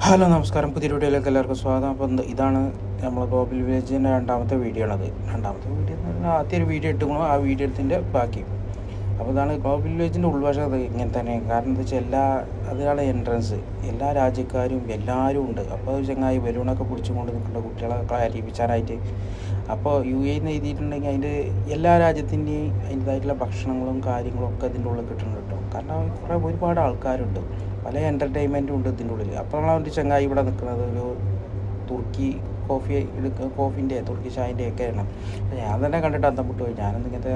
Hello നമസ്കാരം, പുതിയ വീഡിയോയിലേക്ക് എല്ലാവർക്കും സ്വാഗതം. അപ്പം ഇതാണ് നമ്മൾ ഗ്ലോബൽ വില്ലേജിൻ്റെ രണ്ടാമത്തെ വീഡിയോ ആണത്. രണ്ടാമത്തെ വീഡിയോ എന്ന് പറഞ്ഞാൽ ആദ്യം ഒരു വീഡിയോ ഇട്ടുകൊണ്ടു ആ വീഡിയോ എടുത്തിൻ്റെ ബാക്കി. അപ്പോൾ ഇതാണ് ഗ്ലോബൽ വില്ലേജിൻ്റെ ഉൾവശം. അത് ഇങ്ങനെ തന്നെ, കാരണം എന്താ വെച്ചാൽ അതിനാണ് എൻട്രൻസ്. എല്ലാ രാജ്യക്കാരും എല്ലാവരും ഉണ്ട്. അപ്പോൾ ചങ്ങായി ബലൂണൊക്കെ പിടിച്ചുകൊണ്ട് നിൽക്കേണ്ട കുട്ടികളെ ക്ലാരിപ്പിച്ചാനായിട്ട്. അപ്പോൾ UAE എഴുതിയിട്ടുണ്ടെങ്കിൽ അതിൻ്റെ എല്ലാ രാജ്യത്തിൻ്റെയും അതിൻ്റേതായിട്ടുള്ള ഭക്ഷണങ്ങളും കാര്യങ്ങളും ഒക്കെ ഇതിൻ്റെ ഉള്ളിൽ കിട്ടുന്നുണ്ട് കേട്ടോ. കാരണം ഒരുപാട് ആൾക്കാരുണ്ട്, പല എൻ്റർടൈൻമെൻറ്റും ഉണ്ട് ഇതിൻ്റെ ഉള്ളിൽ. അപ്പോഴാണ് ഒരു ചങ്ങായി ഇവിടെ നിൽക്കുന്നത്. ഒരു തുർക്കി കോഫീൻ്റെ തുർക്കി ചായൻ്റെ ഒക്കെയാണ്. ഞാൻ തന്നെ കണ്ടിട്ട് അന്തം വിട്ടു പോയി.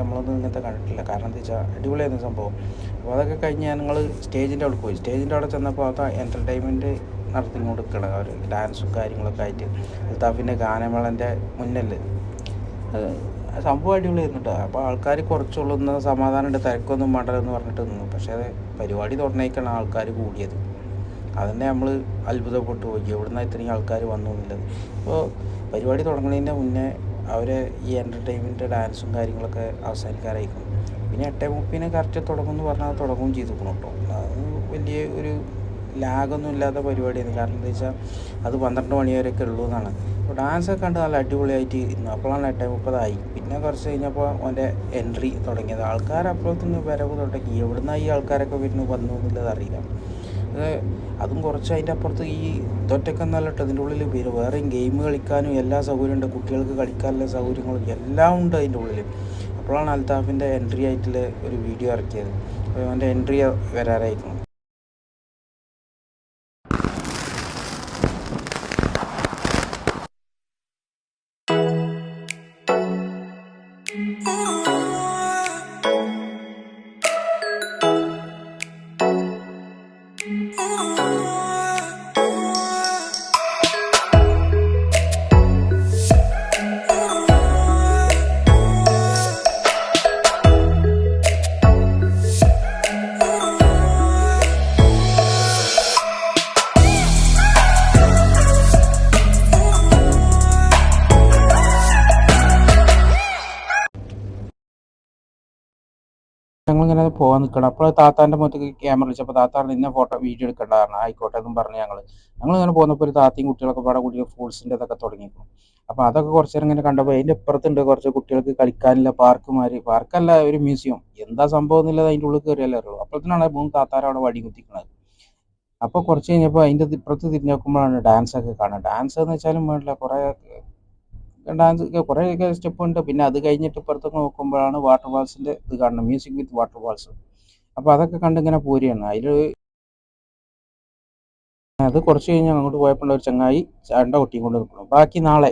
നമ്മളൊന്നും ഇങ്ങനത്തെ കണ്ടിട്ടില്ല. കാരണം എന്താ വെച്ചാൽ അടിപൊളിയായിരുന്നു സംഭവം. അപ്പോൾ അതൊക്കെ കഴിഞ്ഞ് ഞങ്ങൾ സ്റ്റേജിൻ്റെ അവിടെ പോയി. സ്റ്റേജിൻ്റെ അവിടെ ചെന്നപ്പോൾ അത് എൻ്റർടൈൻമെൻറ്റ് നടത്തിക്കൊണ്ട് നിൽക്കണം. അവർ ഡാൻസും കാര്യങ്ങളൊക്കെ ആയിട്ട് അൽത്താഫിൻ്റെ ഗാനമേളൻ്റെ മുന്നിൽ സംഭവം അടിപൊളിയായിരുന്നു കേട്ടോ. അപ്പോൾ ആൾക്കാർ കുറച്ചുള്ളൂ, സമാധാനമുണ്ട്, തിരക്കൊന്നും വേണ്ടതെന്ന് പറഞ്ഞിട്ട് നിന്നു. പക്ഷേ അത് പരിപാടി തുടങ്ങിയേക്കാണ് ആൾക്കാർ കൂടിയത്. അതന്നെ നമ്മൾ അത്ഭുതപ്പെട്ടു പോയി, എവിടുന്ന ഇത്രയും ആൾക്കാർ വന്നു എന്നുള്ളത്. അപ്പോൾ പരിപാടി തുടങ്ങുന്നതിൻ്റെ മുന്നേ അവരെ ഈ എൻ്റർടൈൻമെൻറ്റ് ഡാൻസും കാര്യങ്ങളൊക്കെ അവസാനിക്കാറായിരിക്കും. പിന്നെ 8:30 കറക്റ്റ് തുടങ്ങുമെന്ന് പറഞ്ഞാൽ തുടങ്ങുകയും ചെയ്തിരിക്കണം കേട്ടോ. അത് വലിയ ഒരു ലാഗൊന്നും ഇല്ലാത്ത പരിപാടിയായിരുന്നു. കാരണം എന്താ വെച്ചാൽ അത് 12 മണി വരെയൊക്കെ ഉള്ളൂ എന്നാണ്. അപ്പോൾ ഡാൻസൊക്കെ കണ്ട് നല്ല അടിപൊളിയായിട്ട് ഇരുന്നു. അപ്പോഴാണ് 8:30 പിന്നെ കുറച്ച് കഴിഞ്ഞപ്പോൾ അവൻ്റെ എൻട്രി തുടങ്ങിയത്. ആൾക്കാർ അപ്പോഴത്തേന് വരവ് തുടങ്ങി. എവിടുന്നാണ് ഈ ആൾക്കാരൊക്കെ വന്നു എന്നുള്ളത് അറിയില്ല. അതും കുറച്ച് അതിൻ്റെ അപ്പുറത്ത് ഈ ഇതൊറ്റൊക്കെ നല്ല കേട്ടോ. ഇതിൻ്റെ ഉള്ളിൽ വേറെയും ഗെയിം കളിക്കാനും എല്ലാ സൗകര്യവും ഉണ്ട്. കുട്ടികൾക്ക് കളിക്കാനുള്ള സൗകര്യങ്ങളും എല്ലാം ഉണ്ട് അതിൻ്റെ ഉള്ളിൽ. അപ്പോഴാണ് അൽത്താഫിൻ്റെ എൻട്രി ആയിട്ടുള്ള ഒരു വീഡിയോ ഇറക്കിയത്. അപ്പോൾ അവൻ്റെ എൻട്രി വരാറായിരുന്നു. ഞങ്ങളിങ്ങനെ പോകാൻ നിൽക്കണം. അപ്പോൾ താത്താൻ്റെ മുഖത്തേക്ക് ക്യാമറ വിളിച്ചപ്പോൾ താത്ത നിന്നെ വീഡിയോ എടുക്കണ്ടായിരുന്നു. ആയിക്കോട്ടെ എന്നും പറഞ്ഞ് ഞങ്ങളിങ്ങനെ പോകുന്നപ്പോൾ ഒരു താത്തയും കുട്ടികളൊക്കെ പാടെ കൂടി ഫ്രൂട്ട്സിൻ്റെ ഇതൊക്കെ തുടങ്ങിയിരുന്നു. അപ്പോൾ അതൊക്കെ കുറച്ച് നേരം ഇങ്ങനെ കണ്ടപ്പോൾ അതിൻ്റെ ഇപ്പുറത്തുണ്ട് കുറച്ച് കുട്ടികൾക്ക് കളിക്കാനുള്ള പാർക്കല്ല, ഒരു മ്യൂസിയം. എന്താ സംഭവം എന്നുള്ളത് അതിൻ്റെ ഉള്ളിൽ കയറിയല്ലേ അറിയുള്ളൂ. അപ്പോഴത്തേനാണ് 3 താത്താർ അവിടെ വടി കുത്തിക്കുന്നത്. അപ്പോൾ കുറച്ച് കഴിഞ്ഞപ്പോൾ അതിൻ്റെ ഇപ്പുറത്ത് തിരിഞ്ഞ് നോക്കുമ്പോഴാണ് ഡാൻസൊക്കെ കാണുക. ഡാൻസ് എന്ന് വെച്ചാലും വേണ്ടില്ല, കുറേയൊക്കെ സ്റ്റെപ്പ് ഉണ്ട്. പിന്നെ അത് കഴിഞ്ഞിട്ട് ഇപ്പുറത്തൊക്കെ നോക്കുമ്പോഴാണ് വാട്ടർ ഫാൾസിൻ്റെ ഇത് കാണുന്നത്, മ്യൂസിക് വിത്ത് വാട്ടർ ഫാൾസ്. അപ്പോൾ അതൊക്കെ കണ്ടിങ്ങനെ പോരുകയാണ്. അത് കുറച്ച് കഴിഞ്ഞ് അങ്ങോട്ട് പോയപ്പോൾ ഒരു ചങ്ങായി ചണ്ട കൊട്ടിയും കൊണ്ട് നിൽക്കണം. ബാക്കി നാളെ